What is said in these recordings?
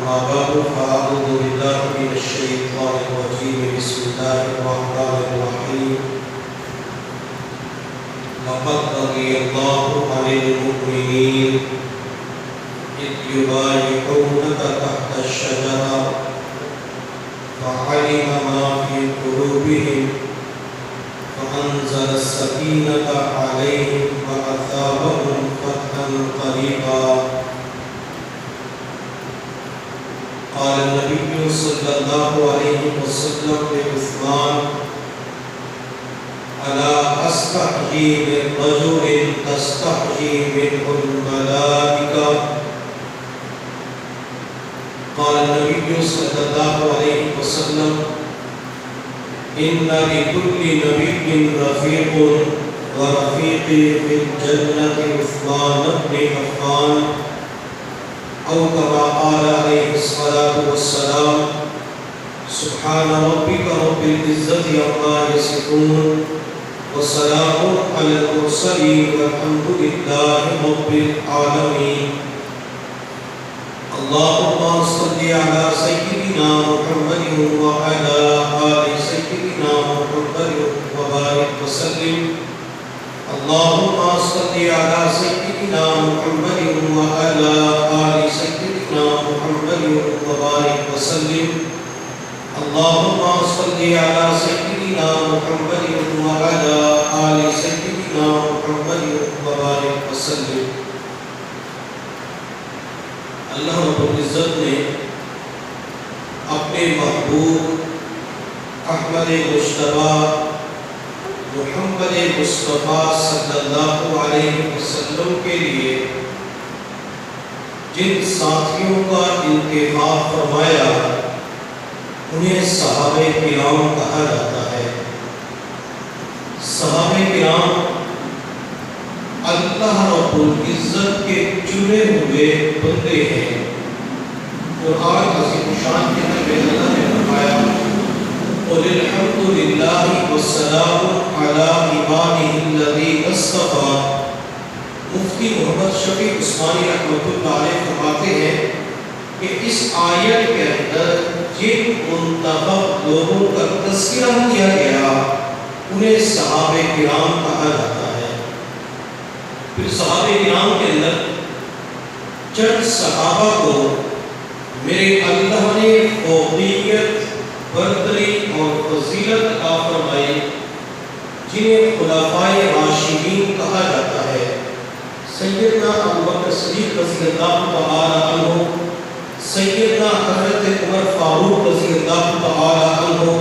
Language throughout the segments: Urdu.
بعد فأعوذ بالله من الشيطان الرجيم بسم الله الرحمن الرحيم لقد رضي الله عن المؤمنين إذ يبايعونك تحت الشجرة فعلم ما في قلوبهم فأنزل السكينة عليهم وأثابهم فتحا قريبا قال النبي صلى الله عليه وسلم لعثمان ألا أستحيي من رجل تستحيي منه الملائكة قال النبي صلى الله عليه وسلم إن لكل نبي رفيق ورفيقي في الجنة عثمان بن عفان أو كما قال عليه الصلاة والسلام سبحان ربك رب العزة عما يصفون وسلام على المرسلين والحمد لله رب العالمين اللهم صل على سيدنا محمد وعلى آل سيدنا محمد وبارك وسلم اللهم صل على سيدنا محمد وعلى آل سيدنا محمد وبارك وسلم اللهم صل على سيدنا محمد وعلى آل سيدنا محمد وبارك وسلم اللہ رب العزت نے اپنے محبوب احمد مجتبی محمد مصطفیٰ صلی اللہ علیہ وسلم کے لیے جن ساتھیوں کا انتخاب فرمایا انہیں صحابہ کرام کہا جاتا ہے۔ صحابہ کرام اللہ رب العزت کے چنے ہوئے بندے ہیں۔ قرآن عظیم شان کے اندر اللہ نے فرمایا قُلِ الْحَمْدُ لِلَّهِ وَالسَّلَامُ عَلَىٰ عِبَادِهِ الَّذِينَ اصْطَفَىٰ۔ مفتی محمد شفیع عثمانی رحمۃ اللہ علیہ فرماتے ہیں کہ اس آیت کے اندر جن منتخب لوگوں کا تذکرہ کیا گیا انہیں صحابہ کرام کہا جاتا ہے۔ پھر صحابہ کرام کے اندر چند صحابہ کو میرے اللہ نے فوقیت برتری اور فضیلت عطا فرمائی جنہیں خلفائے راشدین کہا جاتا ہے۔ سیدنا ابوبکر صدیق رضی اللہ تعالی عنہ، سیدنا حضرت عمر فاروق رضی اللہ تعالی عنہ،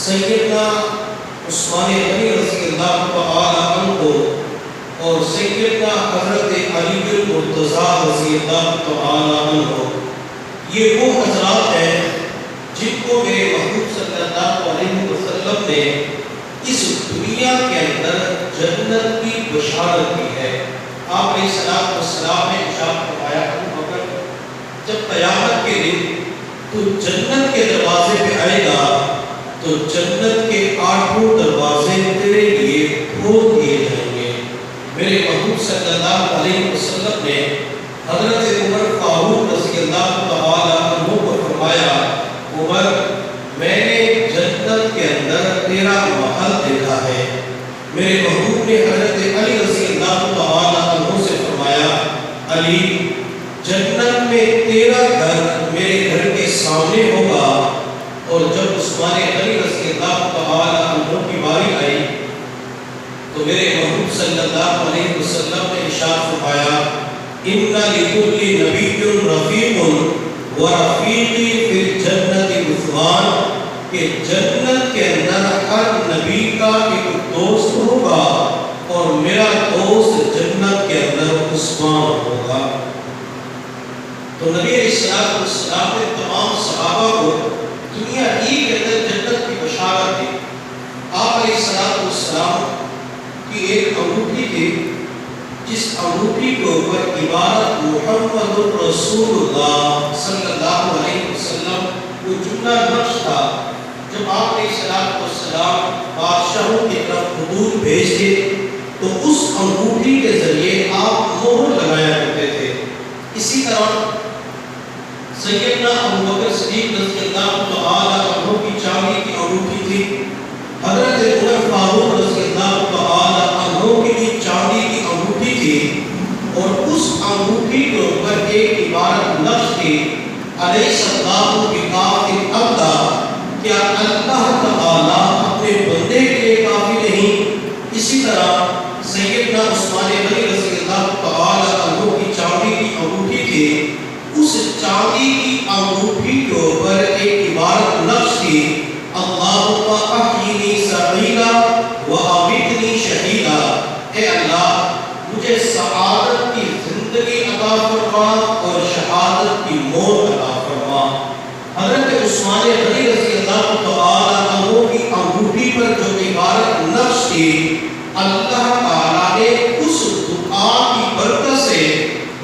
سیدنا عثمان غنی رضی اللہ تعالی عنہ اور سیدنا حضرت علی المرتضیٰ رضی اللہ تعالی عنہ، یہ وہ حضرات ہیں جن کو میرے محبوب صلی اللہ علیہ وسلم نے اس دنیا کے اندر جنت کی بشارت کی ہے۔ آپ علیہ السلام نے ارشاد فرمایا ابوبکر جب قیامت کے دن تو جنت کے دروازے پہ آئے گا تو جنت کے 8 دروازے تیرے لیے کھول دیے جائیں گے۔ میرے محبوب صلی اللہ علیہ وسلم نے حضرت عمر فاروق رضی اللہ تعالی عنہ کو فرمایا عمر میں نے جنت کے اندر تیرا محل دیکھا ہے۔ میرے محبوب نے حضرت علی رضی اللہ تعالی عنہ سے فرمایا علی جنت میں تیرا گھر میرے گھر کے سامنے ہوگا۔ اور جب عثمان غنی رضی اللہ تعالی عنہ کی باری آئی تو میرے محبوب صلی اللہ علیہ وسلم نے ارشاد فرمایا ان لکل نبی رفیق ورفیقی فی الجنت عثمان، کہ جنت کے اندر ہر نبی کا ایک دوست ہوگا اور میرا دوست جنت کے اندر عثمان ہوگا۔ تو نبی علیہ السلام نے تمام صحابہ کو دنیا ہی کے اندر جنت کی بشارت دی۔ آپ علیہ السلام کی ایک انگوٹھی تھی جس انگوٹھی کے اوپر عبارت محمد رسول اللہ صلی اللہ علیہ وسلم وہ جملہ نقش تھا۔ جب آپ علیہ السلام بادشاہوں کی طرف خطوط بھیجتے تو اس انگوٹھی کے ذریعے آپ مہر لگایا کرتے تھے۔ اسی طرح سیدنا ابوبکر صدیق رضی اللہ تعالی عنہ کی چاندی کی انگوٹھی تھی، حضرت عمر فاروق رضی اللہ تعالی عنہ کی بھی چاندی کی انگوٹھی تھی، اور اس انگوٹھی کے اوپر ایک عبارت نقش تھی، علیہ اللہ بکافٍ عبدہ، کیا اللہ تعالی اپنے بندے کے لیے کافی نہیں؟ اسی طرح سیدنا عثمان غنی رضی اللہ تعالی عنہ کی چاندی کی انگوٹھی تھی، اس چاندی کی انگوٹھی کے اوپر ایک عبارت نقش تھی، اللہم احیینی سعیدا و امیتنی شہیدا، اے اللہ مجھے سعادت کی زندگی عطا فرما اور شہادت کی موت عطا فرما۔ حضرت عثمان غنی رضی اللہ تعالی عنہ کی انگوٹھی پر جو عبارت نقش تھی، اللہ تعالیٰ نے اس دعا کی برکت سے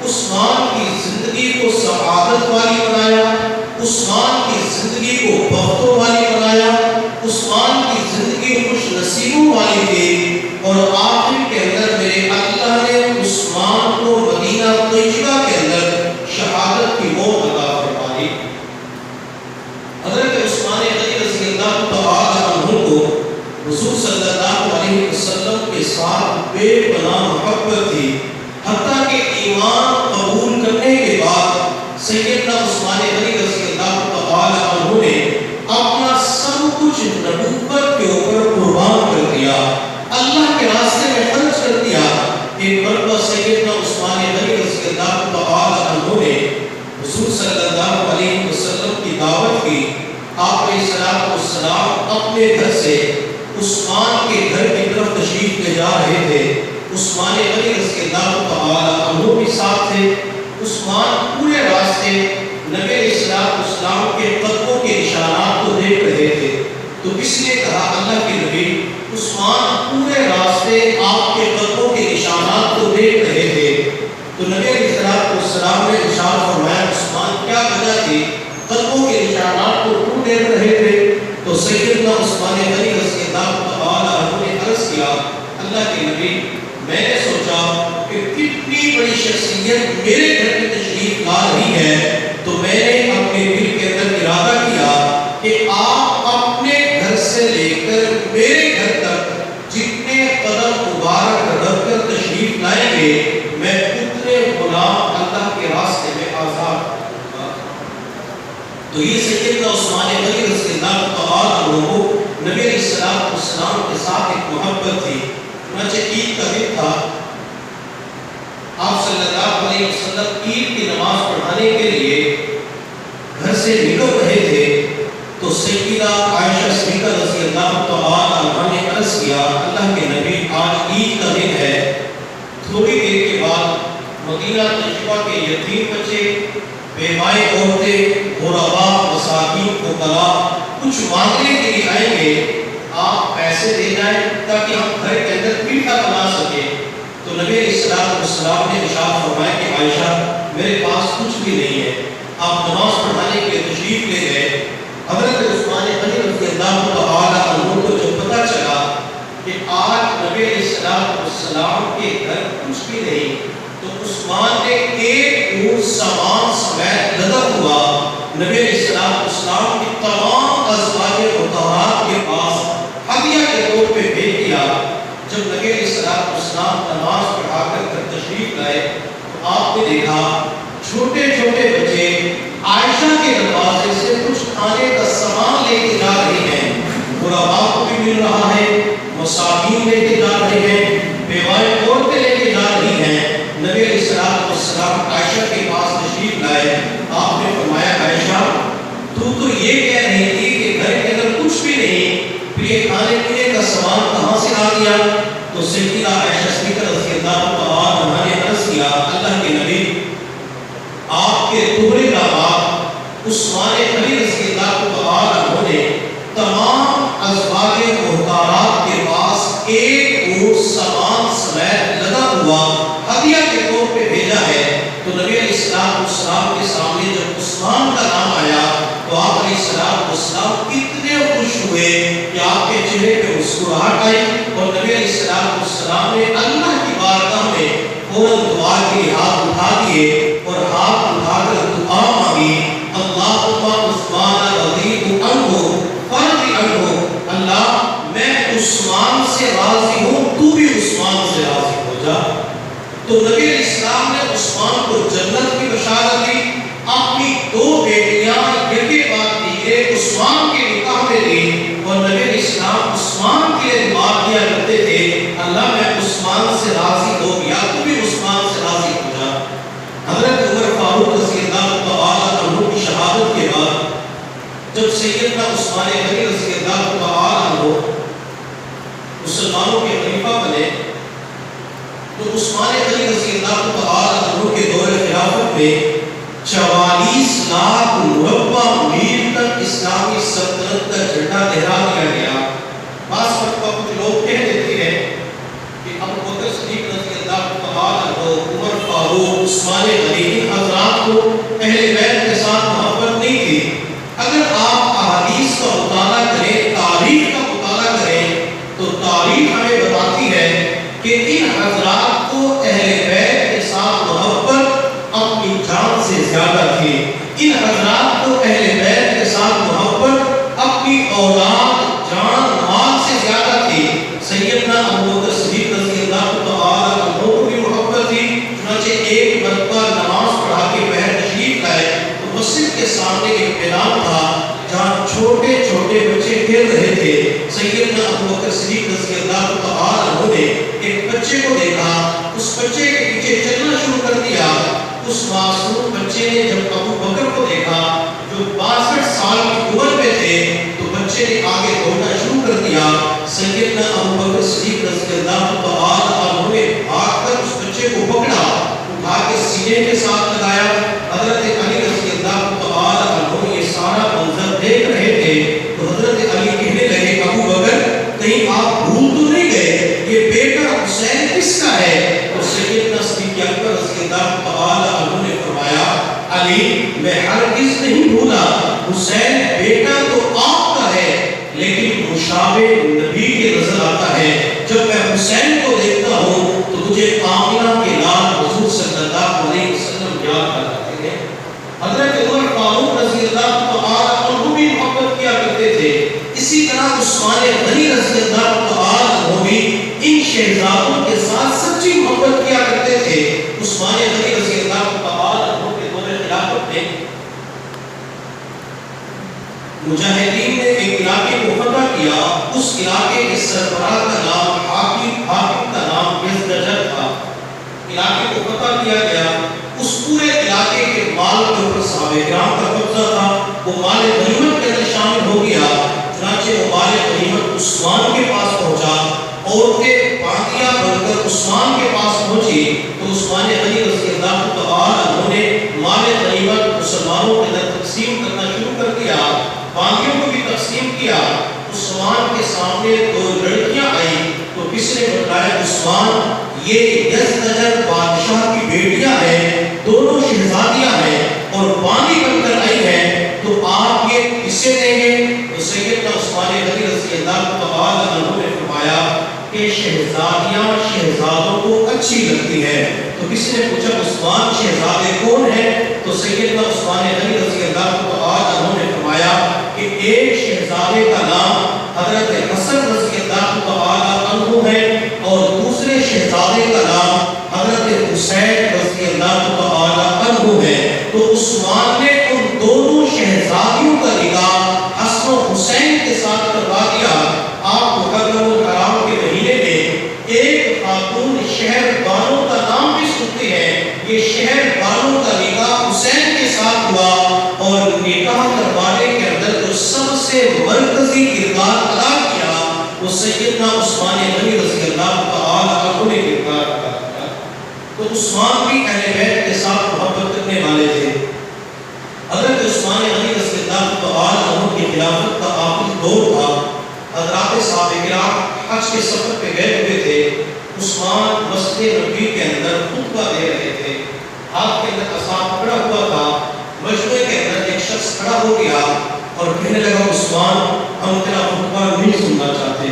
عثمان کی زندگی کو سعادت والی بنایا، عثمان کی زندگی کو بختوں والی بنایا، عثمان کی زندگی خوش نصیبوں والی تھی، اور آخر کے اندر میرے اللہ نے عثمان کو مدینہ طیبہ کے اندر شہادت کی موت عطا فرما دی۔ حضرت عثمان غنی رضی اللہ تعالی عنہ کو حضور صلی اللہ علیہ وسلم کے ساتھ بے پناہ محبت تھی، حتیٰ کہ ایمان قبول کرنے کے بعد سیدنا عثمان غنی رضی اللہ تعالی عنہ نے اپنا سب کچھ نبوت کے اوپر قربان کر دیا، اللہ کے راستے میں خرچ کر دیا۔ ایک مرتبہ سیدنا عثمان غنی رضی اللہ تعالی عنہ نے حضور صلی اللہ علیہ وسلم کی دعوت کی، آپ علیہ السلام اپنے گھر سے عثمان کے گھر کی طرف تشریف لے جا رہے تھے، عثمان غنی رضی اللہ تعالی عنہ بھی ساتھ تھے۔ عثمان پورے راستے نبی علیہ السلام کے قدموں کے نشانات کو دیکھ رہے تھے، تو کسی نے کہا اللہ کے نبی عثمان پورے راستے آپ کے قدموں کے نشانات کو دیکھ رہے تھے، تو نبی علیہ السلام نے ارشاد فرمایا عثمان کیا وجہ تھی قدموں کے نشانات کو کیوں دیکھ رہے تھے؟ تو سیدنا عثمان غنی رضی اللہ تعالی عنہ نے عرض کیا اللہ کے نبی میں نے سوچا کہ کتنی بڑی شخصیت میرے گھر میں تشریف لا رہی ہے، تو میں نے اپنے دل کے اندر ارادہ کیا کہ آپ اپنے گھر سے لے کر میرے گھر تک جتنے قدم مبارک رکھ کر تشریف لائیں گے میں اتنے غلام اللہ کے راستے میں آزاد کروں گا۔ تو یہ سیدنا عثمان غنی رضی اللہ تعالی عنہ کو نبی علیہ السلام کے ساتھ ایک محبت تھی۔ چنانچہ عید کا دن تھا، آپ صلی اللہ علیہ وسلم عید کی نماز پڑھانے کے لیے گھر سے نکل رہے تھے، تو سیدہ عائشہ صدیقہ رضی اللہ تعالی عنہا نے عرض کیا اللہ کے نبی آج عید کا دن ہے، تھوڑی دیر کے بعد مدینہ طیبہ کے یتیم بچے، بیوائیں عورتیں، غرباء، مساکین، فقراء کچھ مانگنے کے لیے آئیں گے، آپ پیسے دے جائیں تاکہ ہم گھر کے اندر میٹھا بنا سکیں۔ تو نبی علیہ السلام نے ارشاد فرمایا کہ عائشہ میرے پاس کچھ بھی نہیں ہے، آپ نماز پڑھانے کے لیے تشریف لے گئے۔ حضرت عثمان غنی رضی اللہ تعالی عنہ کو جب پتہ چلا کہ آج نبی علیہ السلام کے گھر کچھ بھی نہیں، تو عثمان نے ایک اونٹ سامان سمیت لدا ہوا نبی علیہ السلام کی تمام ازواج مطہرات کے پاس ہدیہ کے طور پہ بھیج دیا۔ جب نبی علیہ السلام نماز پڑھا کر تشریف لائے تو آپ نے دیکھا چھوٹے چھوٹے بچے عائشہ کے دروازے سے کچھ کھانے کا سامان لے کے جا رہے ہیں، غرباء کو بھی مل رہا ہے، مساکین لے کے جا رہے ہیں، بیوائیں عورتیں لے کے جا رہی ہیں۔ نبی علیہ السلام عائشہ کے پاس تشریف لائے، آپ نے فرمایا عائشہ تو یہ کہہ رہی تھی کہ گھر کے اندر کچھ بھی نہیں، پھر یہ کھانے پینے کا سامان کہاں سے آ گیا؟ تو سیدہ عائشہ صدیقہ رضی اللہ تعالی عنہا نے عرض کیا اللہ کے نبی آپ کے دوہرے داماد عثمان غنی رضی اللہ تعالی عنہ نے تمام ازواج محترمات کے پاس ایک اونٹ سامان سمیت لدا ہوا ہدیہ کے طور پہ بھیجا ہے۔ تو نبی علیہ السلام کے سامنے جب عثمان کا نام آیا تو آپ علیہ السلام اتنے خوش ہوئے کہ آپ کے چہرے پہ مسکراہٹ آئی، اور نبی علیہ السلام نے اللہ کی بارگاہ میں فوراً دعا کے ہاتھ اٹھا دیے اور ہاتھ اٹھا کر دعا مانگی سیدنا عثمان غنی رضی اللہ تعالی عنہ مسلمانوں کے خلیفہ بنے تو عثمان غنی رضی اللہ تعالی عنہ کے دور خلافت میں 44 لاکھ مربع میل تک اسلامی سلطنت کا جھنڈا لہرا دیا گیا۔ بعض مرتبہ کچھ لوگ کہہ دیتے ہیں کہ ابو بکر صدیق رضی اللہ تعالی عنہ، عمر فاروق، عثمان غنی، ان حضرات کو اہل بیت کے ساتھ محبت نہیں تھی۔ اگر آپ احادیث کا مطالعہ کریں، تاریخ کا مطالعہ کریں، تو تاریخ ہمیں بتاتی ہے کہ ان حضرات کو اہل بیت کے ساتھ محبت اپنی جان سے زیادہ تھی۔ ان حضرات کو اہل بیت کے ساتھ محبت اپنی اولاد، جان، مال سے زیادہ تھی۔ سیدنا ابو بکر صدیق رضی اللہ تعالی عنہ کو بھی محبت تھی، چنانچہ ایک مرتبہ نماز پڑھا کے باہر تشریف لائے تو مسجد کے سامنے ایک میدان تھا جہاں چھوٹے چھوٹے بچے کھیل رہے تھے۔ سیدنا ابو بکر صدیق رضی اللہ تعالی عنہ نے ایک بچے کو دیکھا، اس بچے کے پیچھے چلنا شروع کر دیا۔ اس معصوم بچے نے جب ابو بکر کو دیکھا جو 62 سال کی عمر میں تھے تو بچے نے آگے دوڑنا شروع کر دیا۔ سیدنا ابو بکر صدیق رضی اللہ تعالی عنہ نے بھاگ کر اس بچے کو پکڑا، اٹھا کے سینے کے ساتھ لگایا۔ حضرت علی رضی اللہ تعالی عنہ یہ سارا منظر دیکھ رہے تھے تو حضرت علی کہنے لگے، ابو بکر کہیں آپ بھول تو نہیں گئے یہ بیٹا حسین کس کا ہے؟ تو سیدنا صدیق اکبر رضی اللہ تعالی عنہ نے فرمایا، علی میں ہرگز نہیں بھولا، حسین بیٹا تو آپ کا ہے لیکن مشابہ نبی کے نظر آتا ہے۔ جب میں حسین کو دیکھتا ہوں تو مجھے آمنہ کے لال حضور صلی اللہ علیہ وسلم یاد آ جاتے ہیں۔ حضرت عمر فاروق رضی اللہ تعالی عنہ بھی محبت کیا کرتے تھے۔ اسی طرح عثمان غنی رضی اللہ تعالی عنہ بھی ان شہزادوں کے ساتھ سچی محبت کیا کرتے تھے۔ عثمان غنی رضی اللہ تعالی عنہ کے دور خلافت میں مجاہدین نے ایک علاقے کو فتح کیا۔ اس علاقے کے سربراہ کا نام حاکم کا نام یزدجر تھا۔ علاقے کو فتح کیا گیا، اس پورے علاقے کے مال کے اوپر صحابہ کرام کا قبضہ تھا، وہ مال غنیمت کے اندر شامل ہو گیا۔ چنانچہ وہ مال غنیمت عثمان کے پاس پہنچا، عورتیں باندیاں بن کر عثمان کے پاس پہنچی تو عثمان غنی رضی اللہ تعالی عنہ نے مال غنیمت مسلمانوں کے اندر تقسیم کرنا شروع کر دیا، باندیوں کو بھی تقسیم کیا۔ عثمان کے سامنے 2 لڑکیاں آئیں تو کس نے بتایا، عثمان یہ یزدجر بادشاہ کی بیٹیاں ہیں، دونوں شہزادیاں ہیں اور باندی بن کر آئی ہیں، تو آپ یہ کسے دیں گے؟ تو سیدنا عثمان غنی رضی اللہ تعالی عنہ نے فرمایا کہ شہزادیاں شہزادوں کو اچھی لگتی ہیں۔ تو کسی نے پوچھا عثمان شہزادے کون ہیں؟ تو سیدنا عثمان غنی رضی اللہ تعالی عنہ نے فرمایا کہ ایک شہزادے کا نام حضرت حسن رضی اللہ تعالی عنہ ہے اور دوسرے شہزادے کا نام حضرت حسین رضی اللہ تعالی عنہ ہے۔ تو عثمان نے ان دونوں شہزادیوں کا نکاح حسن و حسین کے ساتھ کروا دیا۔ آپ محرم الحرام کے مہینے میں ایک خاتون شہر بانو کا نام بھی سنتے ہیں، یہ شہر بانو کا نکاح حسین کے ساتھ ہوا اور نکاح کروانے کے اندر جو سب سے مرکزی کردار ادا کیا وہ سیدنا عثمان غنی رضی اللہ تعالی عنہ نے کردار ادا کیا۔ تو عثمان بھی اہل بیت کے ساتھ محبت کرنے والے تھے۔ حضرت عثمان غنی رضی اللہ تعالی عنہ کی خلافت کا آخری دور تھا۔ حضرات صحابہ کرام حج کے سفر پہ گئے ہوئے تھے۔ عثمان مسجد نبوی کے اندر خطبہ دے رہے تھے، ہاتھ کے اندر عصا پکڑا ہوا تھا۔ مجمع کے اندر ایک شخص کھڑا ہو گیا اور کہنے لگا، عثمان ہم تیرا خطبہ نہیں سننا چاہتے۔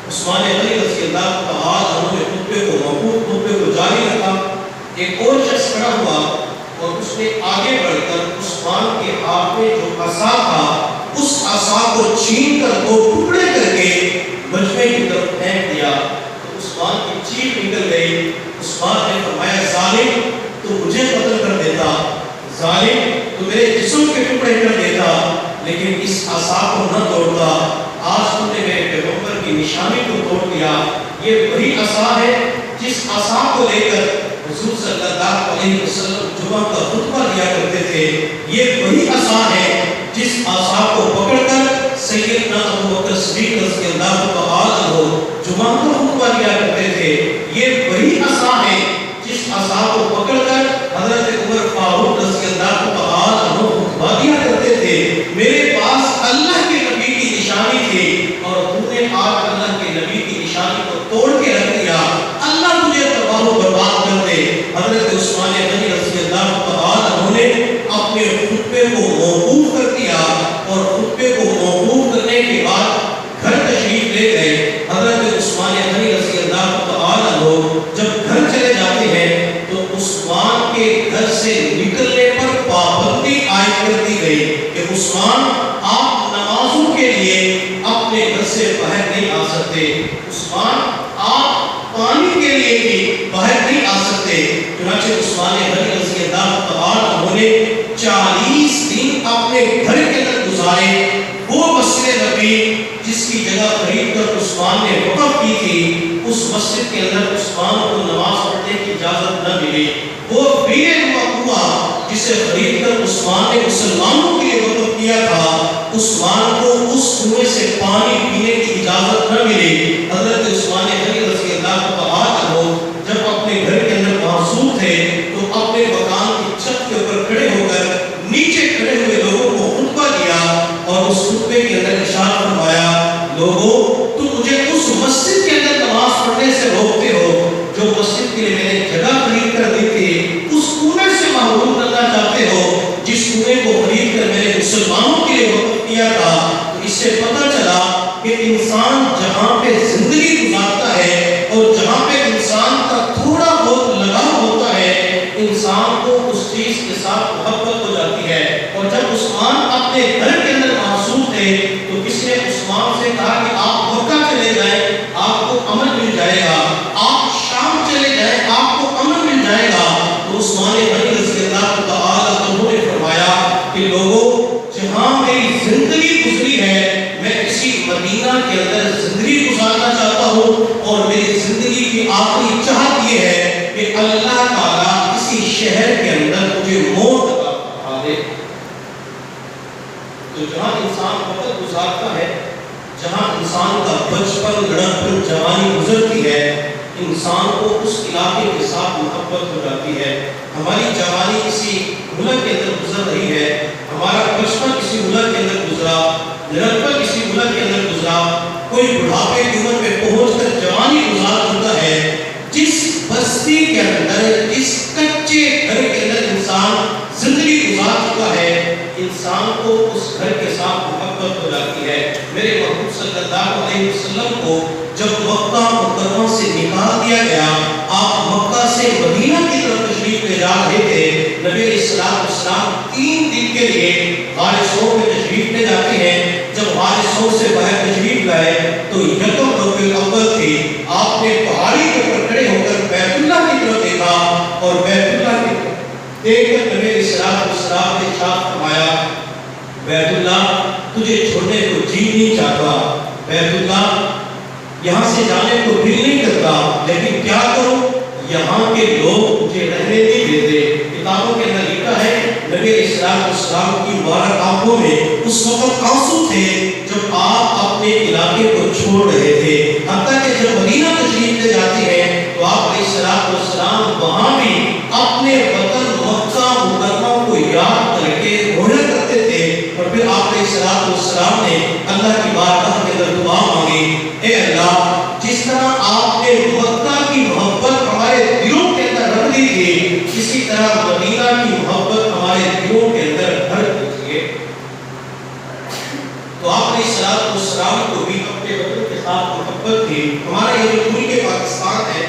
عثمان غنی رضی اللہ تعالی عنہ نے خطبے کو موقوف، خطبے کو جاری رکھا۔ ایک اور شخص کھڑا ہوا اور اس نے آگے بڑھ کر عثمان کے ہاتھ میں جو عصا تھا اس عصا کو چھین کر 2 ٹکڑے کر کے مجمع کی طرف پھینک دیا تو عثمان کی چیخ نکل گئی۔ عثمان نے فرمایا، ظالم تو مجھے قتل کر دیتا، ظالم تو میرے جسم کے ٹکڑے کر دیتا، لیکن اس عصا کو نہ توڑتا۔ آج تم نے میرے پیغمبر کی نشانی کو توڑ دیا۔ یہ وہی عصا ہے جس عصا کو لے کر حضور صلی اللہ علیہ وسلم جمعہ کا خطبہ دیا کرتے تھے۔ یہ وہی عصا ہے جس عصا کو پکڑ کر سیدنا ابو بکر صدیق رضی اللہ تعالی عنہ جمعہ کا خطبہ دیا کرتے تھے، یہ وہی عصا ہے جس عصا کو پکڑ کر حضرت عمر فاروق رضی اللہ تعالی عنہ خطبہ دیا کرتے تھے۔ میرے پاس اللہ کے نبی کی نشانی تھی اور تم نے آج اللہ کے نبی کی نشانی کو توڑ کے رکھ دیا، اللہ تجھے تباہ و برباد کر دے۔ حضرت عثمان غنی رضی اللہ تعالی عنہ نے اپنے خطبے کو موقوف کر دیا اور خطبے کو موقوف کرنے کے بعد گھر تشریف لے گئے۔ حضرت عثمان غنی رضی اللہ تعالی عنہ جب گھر چلے جاتے ہیں تو عثمان کے گھر سے نکلنے پر پابندی عائد کر دی گئی کہ عثمان آپ نمازوں کے لیے اپنے گھر سے باہر نہیں آ سکتے، عثمان آپ پانی کے لیے بھی باہر نہیں آ سکتے۔ چنانچہ عثمان غنی رضی اللہ تعالی عنہ نے 40 دن اپنے گھر کے اندر گزارے۔ وہ مسجد نبی جس کی جگہ خرید کر عثمان نے وقف کی تھی، اس مسجد کے اندر عثمان کو نماز پڑھنے کی اجازت نہ ملی۔ وہ بیر کنواں جسے خرید کر عثمان نے مسلمانوں کے لیے وقف کیا تھا، عثمان کو اس کنویں سے پانی پینے کی اجازت نہ ملی۔ حضرت عثمان غنی رضی اللہ تعالی عنہ جب اپنے گھر کے اندر محصور تھے تو اپنے مکان کی چھت کے اوپر کھڑے ہو کر نیچے کھڑے ہوئے لوگوں کو خطبہ دیا اور اس خطبے کے اندر ارشاد فرمایا، لوگوں تم مجھے اس مسجد کے اندر نماز پڑھنے سے روکتے ہو جو مسجد کے لیے میں نے جگہ خرید کر دی تھی، اس کنویں سے محروم کرنا چاہتے ہو جس کنویں کو خرید کر میں نے مسلمانوں کے لیے وقف کیا تھا۔ تو اس سے پتہ چلا کہ انسان جہاں پہ زندگی گزارتا ہے اور جہاں پہ انسان کا تھوڑا بہت لگاؤ ہوتا ہے، انسان کو اس چیز کے ساتھ محبت ہو جاتی ہے۔ اور جب عثمان اپنے گھر کے اندر محصور تھے تو کسی نے عثمان سے کہا کہ آپ مکہ چلے جائیں، آپ کو امن مل جائے گا، آپ شام چلے جائیں، آپ کو امن مل جائے گا۔ تو عثمان غنی رضی اللہ تعالی عنہ نے فرمایا کہ لوگوں جہاں میری زندگی گزری ہے میں اسی مدینہ کے اندر زندگی گزارنا چاہتا ہوں، اور میری زندگی کی آخری چاہت یہ ہے کہ اللہ تعالیٰ اسی شہر کے اندر مجھے موت عطا فرما دے۔ تو جہاں انسان وقت گزارتا ہے، جہاں انسان کا بچپن لڑکپن جوانی گزرتی ہے، انسان کو اس علاقے کے ساتھ محبت ہو جاتی ہے۔ ہماری جوانی کسی ملک کے اندر گزر رہی ہے، ہمارا بچپن کسی ملک کے اندر گزرا، لڑکپن کسی ملک کے اندر گزرا، کوئی بڑھاپے کی عمر میں پہنچ کر جوانی گزار چکا ہے۔ جس بستی کے اندر، جس کچے گھر کے اندر انسان زندگی گزار چکا ہے، انسان کو اس گھر کے ساتھ محبت ہو جاتی ہے۔ میرے محبوب صلی اللہ علیہ وسلم کو جب مکہ مکرمہ سے نکال دیا گیا، آپ مکہ سے مدینہ کی طرف تشریف لے جا رہے تھے، نبی علیہ السلام 3 دن کے لیے غار ثور میں تشریف لے جاتے ہیں۔ جب غار ثور سے باہر تشریف لائے تو یکم ربیع الاول تھی، آپ نے پہاڑی کے اوپر کھڑے ہو کر بیت اللہ کی طرف دیکھا اور بیت اللہ کی طرف دیکھ کر نبی علیہ السلام نے ارشاد فرمایا، بیت اللہ تجھے چھوڑنے کو جی نہیں چاہتا، بیت اللہ یہاں سے جانے کو دل نہیں کرتا، لیکن کیا کروں یہاں کے لوگ مجھے رہنے نہیں دیتے۔ کتابوں کے اندر لکھا ہے نبی علیہ السلام کی مبارک آنکھوں میں اس وقت آنسو تھے جب آپ اپنے علاقے کو چھوڑ رہے تھے، حتیٰ کہ جب مدینہ تشریف لے جاتے ہیں تو آپ علیہ السلام وہاں بھی اپنے وطن مکہ مکرمہ کو یاد کر کے رویا کرتے تھے۔ اور پھر آپ علیہ السلام نے اللہ کی بارگاہ کے اندر دعا مانگی، اے اللہ جس طرح آپ نے مکہ کی محبت ہمارے دلوں کے اندر رکھ دی تھی، اسی طرح مدینہ کی محبت ہمارے دلوں کے اندر بھر دیجیے۔ تو آپ علیہ السلام کو بھی اپنے وطن کے ساتھ محبت تھی۔ ہمارا یہ جو ملک پاکستان ہے،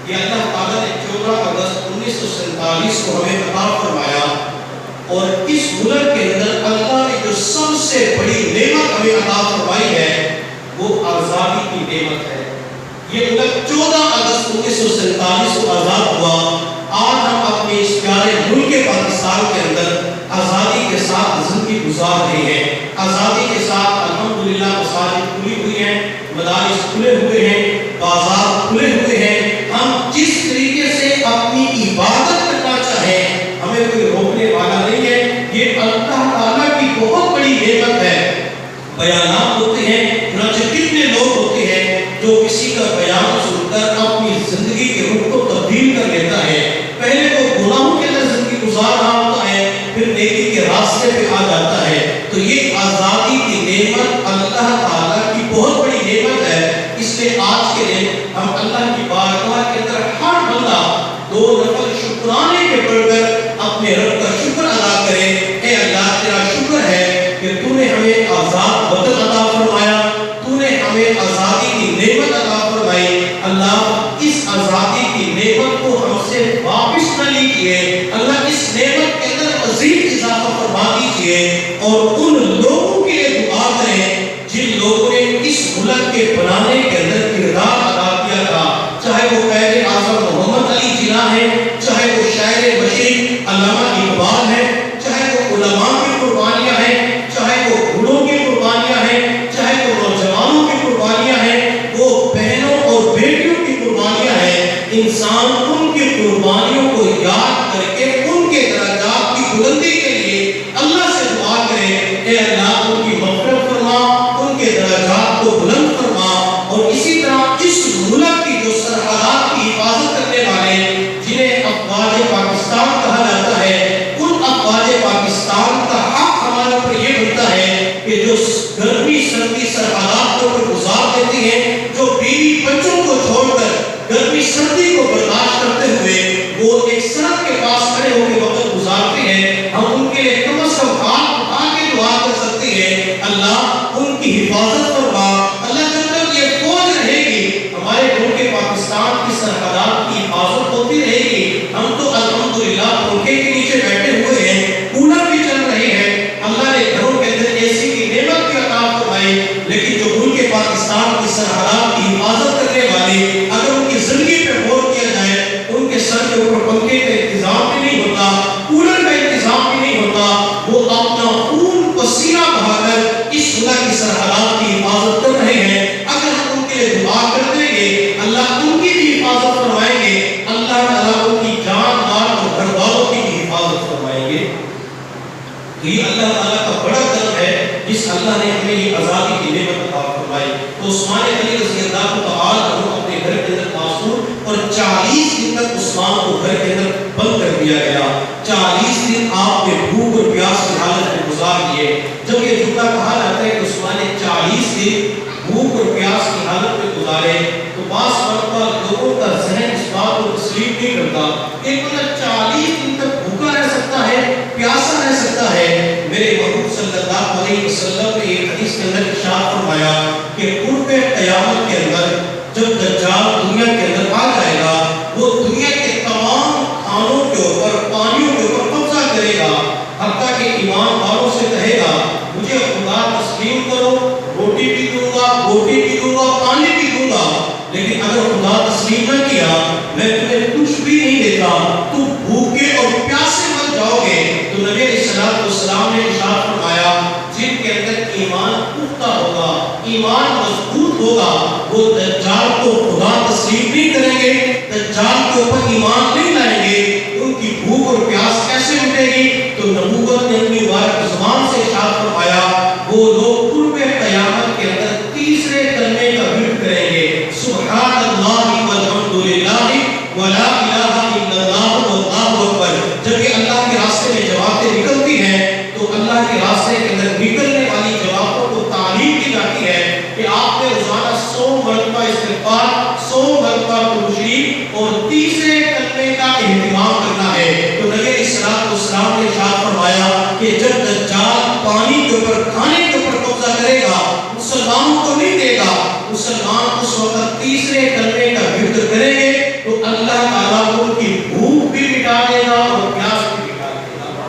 یہ اللہ تعالیٰ نے 14 اگست 1947 کو ہمیں عطا فرمایا، اور اس ملک کے اندر اللہ نے جو سب سے بڑی نعمت ہمیں عطا فرمائی ہے وہ آزادی کی نعمت ہے۔ یہ ملک 14 اگست 1947 کو آزاد ہوا۔ آج ہم اپنے اس پیارے ملک پاکستان کے اندر آزادی کے ساتھ زندگی گزار رہے ہیں۔ آزادی کے ساتھ الحمدللہ مساجد کھلی ہوئی ہیں، مدارس کھلے ہوئے ہیں، بازار کھلے ہوئے ہیں۔ ہم جس طریقے سے اپنی عبادت کرنا چاہیں ہمیں کوئی روکنے والا نہیں ہے۔ یہ اللہ تعالیٰ کی بہت بڑی نعمت ہے۔ بیانات ہوتے ہیں، چنانچہ کتنے لوگ ہوتے ہیں جو کسی کا بیان سن کر اپنی زندگی کے رخ کو تبدیل کر لیتا ہے. پہلے وہ گناہوں کے اندر زندگی گزار رہا ہوتا ہے، پھر نیکی کے راستے پہ آ جاتا ہے. تو یہ آزادی کی نعمت اللہ تعالیٰ کی بہت بڑی نعمت ہے. اس لیے آج کے دن ہم اللہ کی بارگاہ کے اندر ہر بندہ 2 نفل شکرانے کے پڑھ کر اپنے رب کا شکر ادا کرے. اے اللہ تیرا شکر ہے کہ تو نے ہمیں آزاد وطن عطا فرمایا، تو نے ہمیں آزادی کی نعمت عطا فرمائی. اللہ اس آزادی کی نعمت کو ہم سے واپس نہ لیجیے. اللہ اس نعمت کے اندر مزید اضافہ فرما دیجیے. اور ان لوگوں کے لیے دعا کریں جن لوگوں نے اس ملک کے بنانے کے اندر کردار ادا کیا تھا، چاہے وہ قائد اعظم محمد علی جناح ہے، چاہے وہ شاعر بشیر علامہ اقبال ہے، چاہے وہ علماء کی قربانیاں ہیں، چاہے وہ بوڑھوں کی قربانیاں ہیں، چاہے وہ نوجوانوں کی قربانیاں ہیں، وہ بہنوں اور بیٹیوں کی قربانیاں ہیں. انسان ان کی قربانیوں کو یاد کر کے ان کے درجات کی بلندی کے لیے اللہ سے دعا کرے. اے اللہ ان کی مغفرت فرما، ان کے درجات کو بلند فرما. اور اسی طرح اس ملک کی جو سرحدات کی حفاظت کرنے والے جنہیں افواج پاکستان کہا جاتا ہے، ان افواج پاکستان کا حق ہمارے اوپر یہ بنتا ہے کہ جو گرمی سردی سرحدات کو گزار دیتی ہیں، جو بیوی بچوں کو چھوڑ کر گرمی سردی کو برداشت کرتے ہوئے وہ ایک سڑک کے پاس کھڑے ہو کے وقت گزارتے ہیں، ہم ان کے لیے کم از کم ہاتھ اٹھا کے دعا کر سکتے ہیں. اللہ ان کی حفاظت فرما. اللہ جب تک یہ فوج رہے گی ہمارے ملک پاکستان کی سرحدات کی حفاظت ہوتی رہے گی. ہم تو الحمدللہ پنکھے کے نیچے بیٹھے ہوئے ہیں، کولر بھی چل رہے ہیں، اللہ نے گھروں کے اندر اے سی کی نعمت بھی عطا فرمائی. لیکن جو ملک پاکستان کی سرحدات کی حفاظت کرنے والے، اگر ان کی زندگی پہ غور کیا جائے، ان کے سر کے اوپر پنکھے کا انتظام بھی نہیں ہوتا، کولر کا انتظام بھی نہیں ہوتا، وہ اپنا خون پسینہ بہا کر اس ملک کی سرحدات کی حفاظت کر رہے ہیں. اگر ہم ان کے لیے دعا کر دیں گے اللہ ان کی بھی حفاظت فرمائیں گے. اللہ تعالیٰ ان کی جان مال اور گھر والوں کی بھی حفاظت فرمائیں گے. یہ اللہ تعالیٰ کا بڑا کرم ہے جس اللہ نے ہمیں یہ آزادی کی نعمت عطا فرمائی. تو عثمان غنی رضی اللہ تعالیٰ عنہ اپنے گھر کے اندر معصور، اور 40 دن تک عثمان کو گھر کے اندر بند کر دیا گیا. 40 دن آپ نے بھوک اور پیاس کی حالت میں گزار دیے. جب یہ جملہ کہا جاتا ہے کہ عثمان نے 40 دن بھوک اور پیاس کی حالت میں گزارے، تو بعض مرتبہ لوگوں کا ذہن اس بات کو تسلیم نہیں کرتا. ایک بندہ 40 دن تک بھوکا رہ سکتا ہے، پیاسا رہ سکتا ہے. میرے محبوب صلی اللہ علیہ وسلم نے ایک حدیث کے اندر ارشاد فرمایا کہ قرب قیامت کے اندر جب دجال دنیا کے اندر آ جائے گا، وہ دنیا کے تمام کھانوں کے اوپر، پانیوں کے اوپر قبضہ کرے گا، حتیٰ کہ ایمان والوں سے کہے گا مجھے خدا تسلیم کرو، روٹی بھی دوں گا، بوٹی بھی دوں گا، پانی بھی دوں گا، لیکن اگر خدا تسلیم نہ کیا میں تمہیں کچھ بھی نہیں دیتا، تو بھوکے اور پیاسے مر جاؤ گے. تو نبی علیہ السلام نے ارشاد فرمایا جن کے اندر ایمان پختہ ہوگا، ایمان مضبوط ہوگا، وہ دجال کو خدا تسلیم نہیں کریں گے، دجال کے اوپر ایمان نہیں لائیں گے. ان کی بھوک اور پیاس کیسے مٹے گی؟ تو نبوت نے اپنی مبارک زبان سے ارشاد فرمایا وہ لوگ قرب قیامت کے اندر تیسرے کلمے کا ورد کریں گے، سبحان اللہ والحمدللہ ولا الہ الا اللہ واللہ اکبر. جب یہ اللہ کے راستے میں جماعتیں نکلتی ہیں تو اللہ کے راستے کے اندر نکلنے والی جماعتوں کو تعلیم دی جاتی ہے کہ آپ نے روزانہ 100 مرتبہ استغفار، 100 مرتبہ تشریف اور تیسرے کلمے کا اہتمام کرنا ہے. تو نبی علیہ السلام نے ارشاد فرمایا کہ جب دجال پانی کے اوپر، کھانے کے اوپر قبضہ کرے گا، مسلمانوں کو نہیں دے گا، مسلمان اس وقت تیسرے کلمے کا ورد کریں گے تو اللہ تعالیٰ ان کی بھوک بھی مٹا دے گا اور پیاس بھی مٹا دے گا.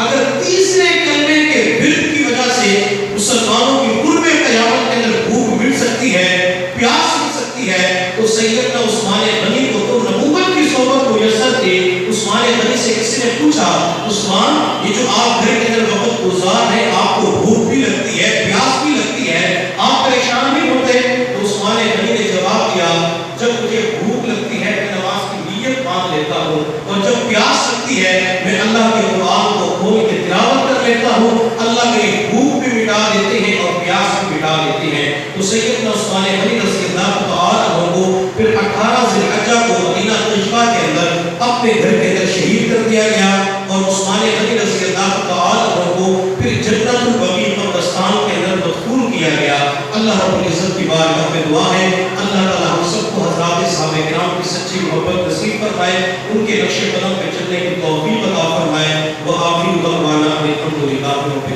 اگر تیسرے کلمے کے ورد کی وجہ سے مسلمانوں کی قرب قیامت کے اندر بھوک مٹ سکتی ہے، پیاس مٹ سکتی ہے، تو سیدنا عثمان غنی کو تو نبوت کی صحبت میسر تھی. عثمان غنی سے کسی نے پوچھا عثمان یہ جو آپ گھر کے اندر وقت گزار ہیں، آپ کو بھوک بھی لگتی ہے، پیاس بھی لگتی ہے، آپ پریشان نہیں ہوتے؟ تو عثمان غنی نے جواب دیا جب مجھے بھوک لگتی ہے میں نماز کی نیت باندھ لیتا ہوں، اور جب پیاس لگتی ہے میں اللہ کے قرآن کو کھول کے تلاوت کر لیتا ہوں. اللہ میری بھوک بھی مٹا دیتے ہیں اور سیدنا عثمان غنی رضی اللہ تعالیٰ عنہ کو پھر 18 ذی الحجہ کو مدینہ طیبہ کے اندر اپنے گھر کے اندر شہید کر دیا گیا، اور عثمان غنی رضی اللہ تعالیٰ عنہ کو پھر جنت البقیع قبرستان کے اندر مدفون کیا گیا۔ اللہ رب العزت کی بارگاہ میں دعا ہے اللہ تعالی ہم سب کو حضرات صحابہ کرام کی سچی محبت نصیب فرمائے، ان کے نقش قدم پہ چلنے کی توفیق عطا فرمائے۔ وآخر دعوانا الحمدللہ رب العالمین۔